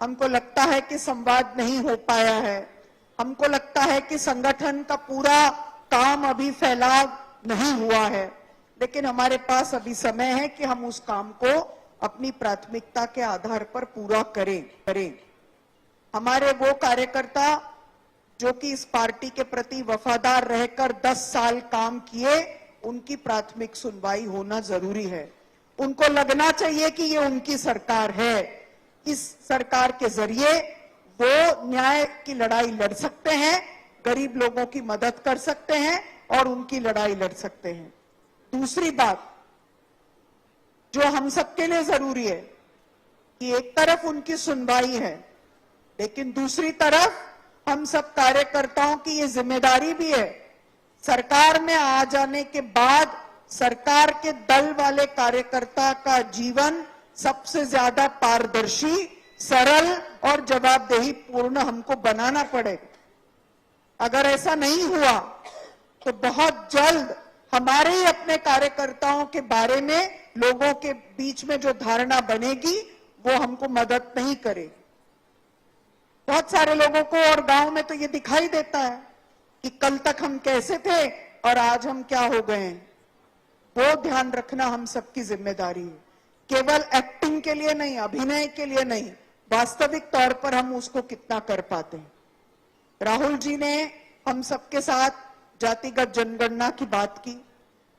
हमको लगता है कि संवाद नहीं हो पाया है, हमको लगता है कि संगठन का पूरा काम अभी फैलाव नहीं हुआ है, लेकिन हमारे पास अभी समय है कि हम उस काम को अपनी प्राथमिकता के आधार पर पूरा करें। हमारे वो कार्यकर्ता जो कि इस पार्टी के प्रति वफादार रहकर 10 साल काम किए, उनकी प्राथमिक सुनवाई होना जरूरी है। उनको लगना चाहिए कि ये उनकी सरकार है, इस सरकार के जरिए वो न्याय की लड़ाई लड़ सकते हैं, गरीब लोगों की मदद कर सकते हैं और उनकी लड़ाई लड़ सकते हैं। दूसरी बात जो हम सबके लिए जरूरी है कि एक तरफ उनकी सुनवाई है, लेकिन दूसरी तरफ हम सब कार्यकर्ताओं की ये जिम्मेदारी भी है, सरकार में आ जाने के बाद सरकार के दल वाले कार्यकर्ता का जीवन सबसे ज्यादा पारदर्शी, सरल और जवाबदेही पूर्ण हमको बनाना पड़ेगा। अगर ऐसा नहीं हुआ तो बहुत जल्द हमारे ही अपने कार्यकर्ताओं के बारे में लोगों के बीच में जो धारणा बनेगी वो हमको मदद नहीं करेगी। बहुत सारे लोगों को और गांव में तो ये दिखाई देता है कि कल तक हम कैसे थे और आज हम क्या हो गए हैं। वो ध्यान रखना हम सबकी जिम्मेदारी है, केवल एक्टिंग के लिए नहीं, अभिनय के लिए नहीं, वास्तविक तौर पर हम उसको कितना कर पाते हैं। राहुल जी ने हम सबके साथ जातिगत जनगणना की बात की।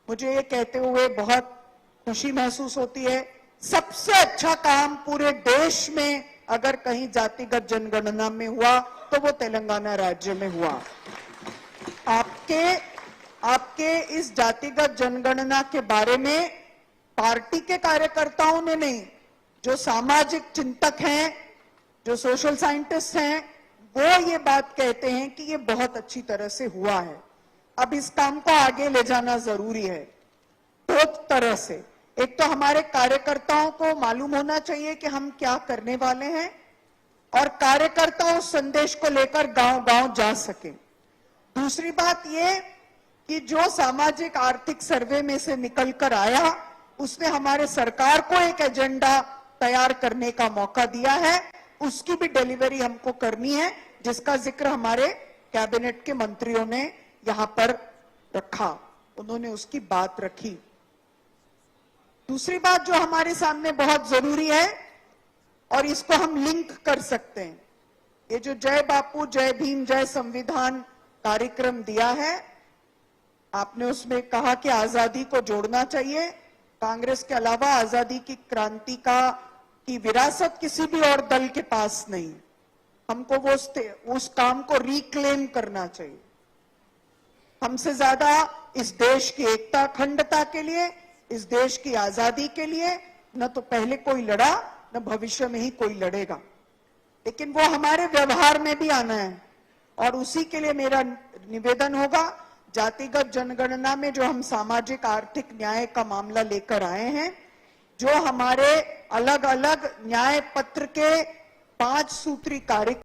मुझे ये कहते हुए बहुत खुशी महसूस होती है, सबसे अच्छा काम पूरे देश में अगर कहीं जातिगत जनगणना में हुआ तो वो तेलंगाना राज्य में हुआ। आपके इस जातिगत जनगणना के बारे में पार्टी के कार्यकर्ताओं ने नहीं, जो सामाजिक चिंतक हैं, जो सोशल साइंटिस्ट हैं, वो ये बात कहते हैं कि ये बहुत अच्छी तरह से हुआ है। अब इस काम को आगे ले जाना जरूरी है दो तरह से। एक तो हमारे कार्यकर्ताओं को मालूम होना चाहिए कि हम क्या करने वाले हैं और कार्यकर्ता उस संदेश को लेकर गांव-गांव जा सके। दूसरी बात ये कि जो सामाजिक आर्थिक सर्वे में से निकल कर आया, उसने हमारे सरकार को एक एजेंडा तैयार करने का मौका दिया है, उसकी भी डिलीवरी हमको करनी है, जिसका जिक्र हमारे कैबिनेट के मंत्रियों ने यहां पर रखा, उन्होंने उसकी बात रखी। दूसरी बात जो हमारे सामने बहुत जरूरी है और इसको हम लिंक कर सकते हैं, ये जो जय बापू जय भीम जय संविधान कार्यक्रम दिया है, आपने उसमें कहा कि आजादी को जोड़ना चाहिए। कांग्रेस के अलावा आजादी की क्रांति की विरासत किसी भी और दल के पास नहीं। हमको वो उस काम को रिक्लेम करना चाहिए। हमसे ज्यादा इस देश की एकता अखंडता के लिए, इस देश की आजादी के लिए न तो पहले कोई लड़ा, न भविष्य में ही कोई लड़ेगा, लेकिन वो हमारे व्यवहार में भी आना है। और उसी के लिए मेरा निवेदन होगा, जातिगत जनगणना में जो हम सामाजिक आर्थिक न्याय का मामला लेकर आए हैं, जो हमारे अलग अलग न्याय पत्र के 5 सूत्री कार्यक्रम